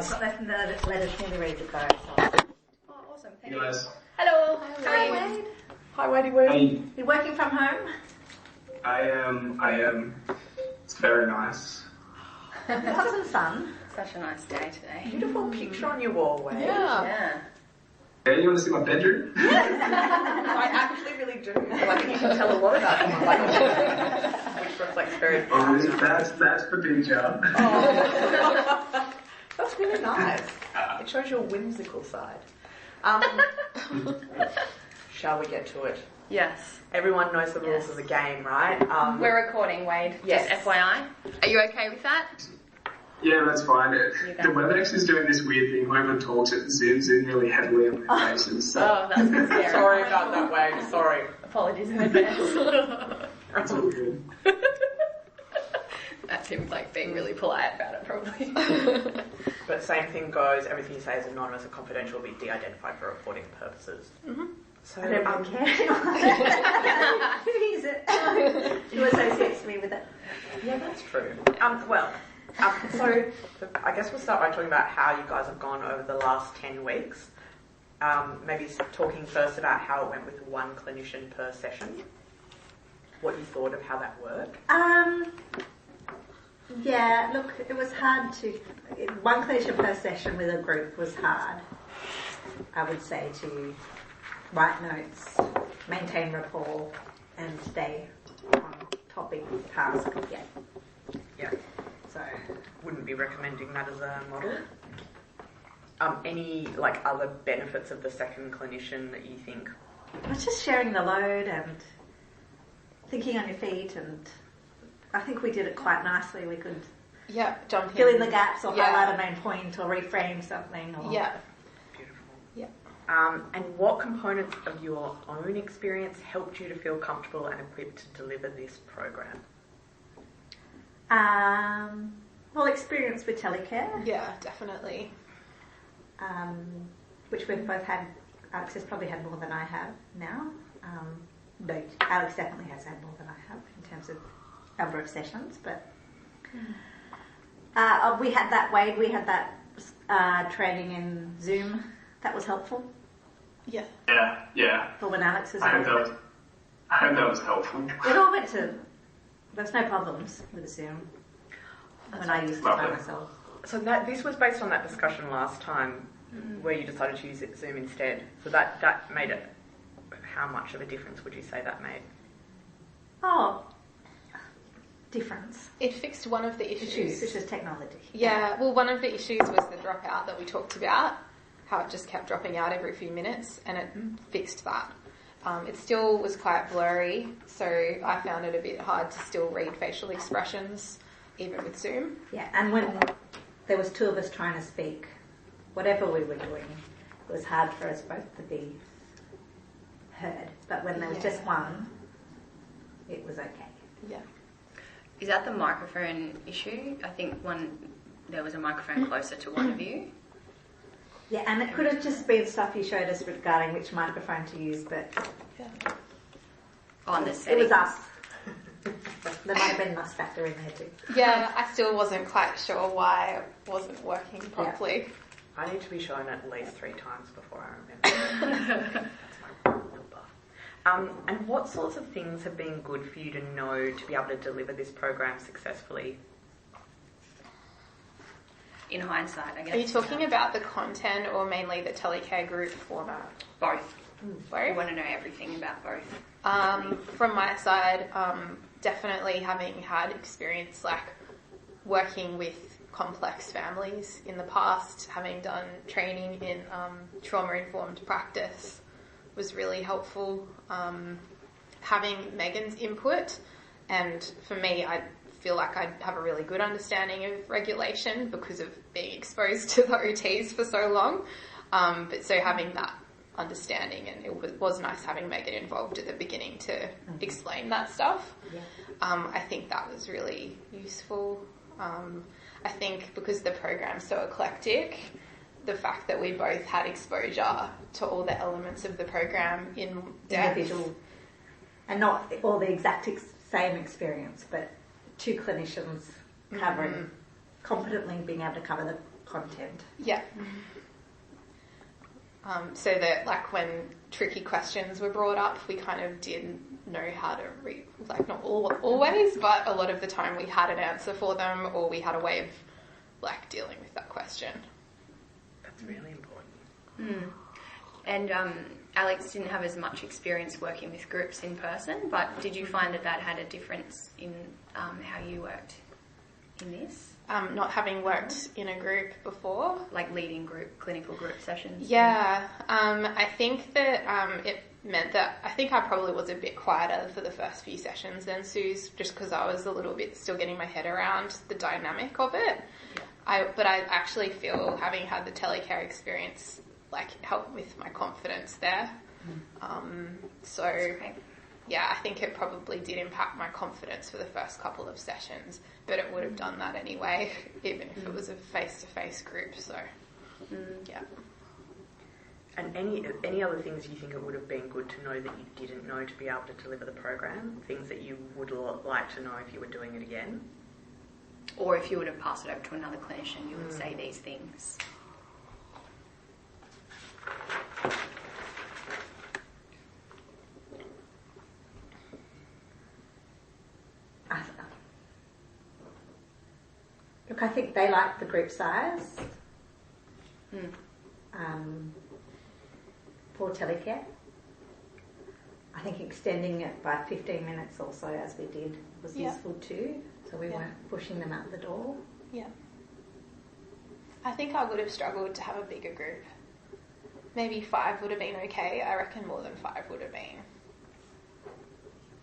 I've got nothing to let us nearly ready to go. So. Oh, awesome. Thank Hey you. guys. Hello. Hi, Wade. Hi, Wadey Woo. Hey, You're working from home? I am. It's very nice. Have some sun. Such a nice day today. Beautiful picture on your wall, Wade. Yeah. Hey, you want to see my bedroom? I actually really do. So I think you can tell a lot about someone like you, which reflects very Oh, that's the big job. Oh. That's really nice. It shows your whimsical side. Shall we get to it? Yes. Everyone knows the rules of the game, right? We're recording, Wade. Yes. Just FYI. Are you okay with that? Yeah, that's fine. go. The WebEx is doing this weird thing. Whoever talks it zooms in really heavily on their faces. So Oh, that's good. Scary. Sorry about that, Wade. Sorry. Apologies in advance. that's all good. That's him like being really polite about it, probably. But same thing goes, everything you say is anonymous and confidential will be de-identified for reporting purposes. Mm-hmm. So, I don't really care. Who is it? Who associates me with it? yeah, that's true. So I guess we'll start by talking about how you guys have gone over the last 10 weeks. Maybe talking first about how it went with one clinician per session. What you thought of how that worked. Yeah, look, it was hard to... One clinician per session with a group was hard, I would say, to write notes, maintain rapport, and stay on topic, task, Yeah. So... Wouldn't be recommending that as a model. Any other benefits of the second clinician that you think? It was just sharing the load and thinking on your feet, and I think we did it quite nicely. We could jump in. fill in the gaps or Yeah. highlight a main point or reframe something. Or... Yeah. Beautiful. Yeah. And what components of your own experience helped you to feel comfortable and equipped to deliver this program? Well, experience with telecare, Yeah, definitely. which we've both had. Alex has probably had more than I have now. No, Alex definitely has had more than I have in terms of number of sessions, but we had that, Wade, we had that training in Zoom. That was helpful Yeah. Yeah. for when Alex was I hope on. that was helpful. It all went to... There was no problems with Zoom when I used it by Lovely. myself. So this was based on that discussion last time where you decided to use Zoom instead. So that made it... How much of a difference would you say that made? Oh, difference. It fixed one of the issues. Which is technology. Yeah, well, one of the issues was the dropout that we talked about, how it just kept dropping out every few minutes, and it fixed that. It still was quite blurry, so I found it a bit hard to still read facial expressions, even with Zoom. Yeah, and when there was two of us trying to speak, whatever we were doing, it was hard for us both to be heard. But when there was just one, it was okay. Yeah. Is that the microphone issue? I think there was a microphone closer to one of you. Yeah, and it could have just been stuff you showed us regarding which microphone to use, but On the it setting. was us. There might have been a factor in there too. Yeah, I still wasn't quite sure why it wasn't working properly. I need to be shown at least 3 times before I remember. That's my number. And what sorts of things have been good for you to know to be able to deliver this program successfully? In hindsight, I guess. Are you talking about the content or mainly the telecare group format? Both? I Both? want to know everything about both. From my side, definitely having had experience working with complex families in the past, having done training in trauma-informed practice was really helpful. Having Megan's input, and for me, I feel like I have a really good understanding of regulation because of being exposed to the OTs for so long. But so having that understanding, and it was nice having Megan involved at the beginning to explain that stuff. Yeah. I think that was really useful. I think because the program's so eclectic, the fact that we both had exposure to all the elements of the program in depth. Individual, and not all the exact same experience, but two clinicians covering competently, being able to cover the content. Yeah. So that, like, when tricky questions were brought up, we kind of did know how to like, not always, but a lot of the time we had an answer for them, or we had a way of, like, dealing with that question. That's really important. And Alex didn't have as much experience working with groups in person, but did you find that had a difference in how you worked in this? Not having worked in a group before. Like leading clinical group sessions? Yeah, I think that it meant that I think I probably was a bit quieter for the first few sessions than Sue's, just because I was a little bit still getting my head around the dynamic of it. But I actually feel, having had the telecare experience, like, helped with my confidence there. So, yeah, I think it probably did impact my confidence for the first couple of sessions, but it would have done that anyway, even if it was a face-to-face group. So, yeah. And any other things you think it would have been good to know that you didn't know to be able to deliver the program? Things that you would like to know if you were doing it again? Or if you would have passed it over to another clinician, you would say these things. Look, I think they like the group size for telecare. I think extending it by 15 minutes or so, as we did, was useful too, so we weren't pushing them out the door. Yeah. I think I would have struggled to have a bigger group. Maybe 5 would have been okay. I reckon more than 5 would have been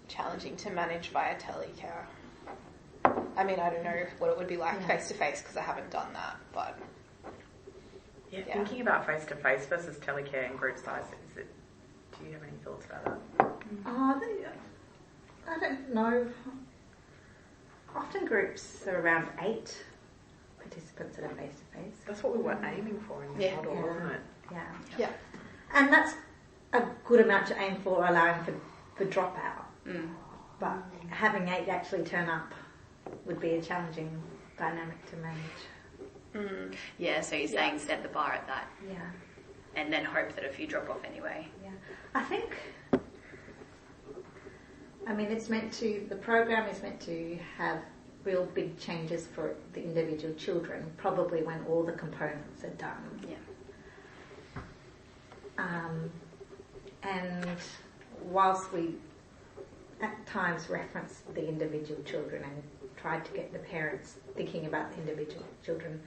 challenging to manage via telecare. I mean, I don't know what it would be like face-to-face, because I haven't done that, but... Yeah, thinking about face-to-face versus telecare and group size, do you have any thoughts about that? I don't know. Often groups are around 8 participants at a face-to-face. That's what we were aiming for in this model, wasn't it? Yeah. And that's a good amount to aim for, allowing for dropout. But having 8 actually turn up would be a challenging dynamic to manage. Yeah, so you're saying set the bar at that. Yeah. And then hope that a few drop off anyway. Yeah. I think, the program is meant to have real big changes for the individual children, probably when all the components are done. Yeah. And whilst we at times referenced the individual children and tried to get the parents thinking about the individual children,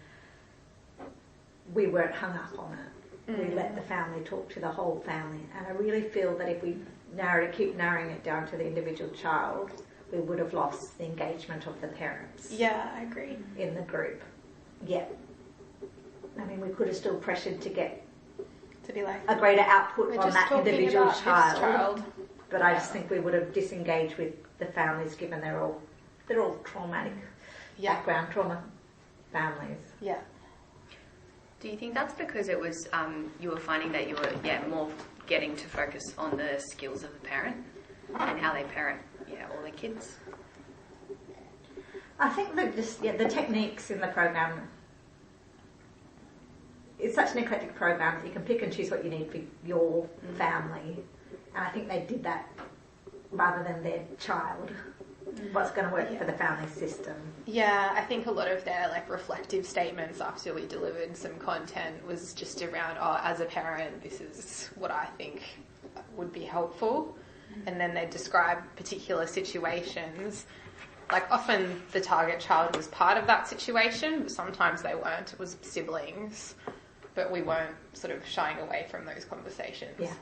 we weren't hung up on it. We let the family talk to the whole family, and I really feel that if we keep narrowing it down to the individual child, we would have lost the engagement of the parents. Yeah, I agree. In the group. Yeah. I mean, we could have still pressured to get To be like, a greater output on that individual about child. But I just think we would have disengaged with the families, given they're all traumatic background, trauma families. Yeah. Do you think that's because it was you were finding that you were more getting to focus on the skills of the parent and how they parent all their kids? I think that the techniques in the program, it's such an eclectic program that you can pick and choose what you need for your family, and I think they did that rather than their child. What's going to work for the family system. Yeah, I think a lot of their reflective statements after we delivered some content was just around, as a parent, this is what I think would be helpful. And then they describe particular situations. Like, often the target child was part of that situation, but sometimes they weren't. It was siblings. But we weren't sort of shying away from those conversations. Yeah.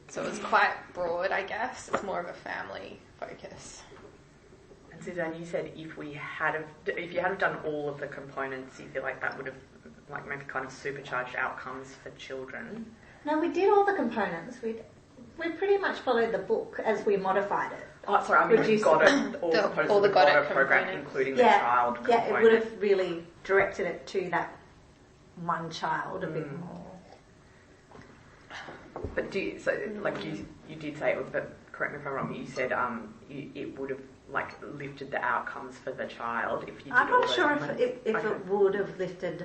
So it was quite broad, I guess. It's more of a family focus. And Suzanne, you said if you had done all of the components, you feel like that would have maybe kind of supercharged outcomes for children. No, we did all the components. We pretty much followed the book as we modified it. Oh, sorry, I mean the GOTT program, including the child component. Yeah, it would have really directed it to that one child a bit more. But you did say, but correct me if I'm wrong, you said it would have like lifted the outcomes for the child if you did I'm all not those sure elements? if Okay. it would have lifted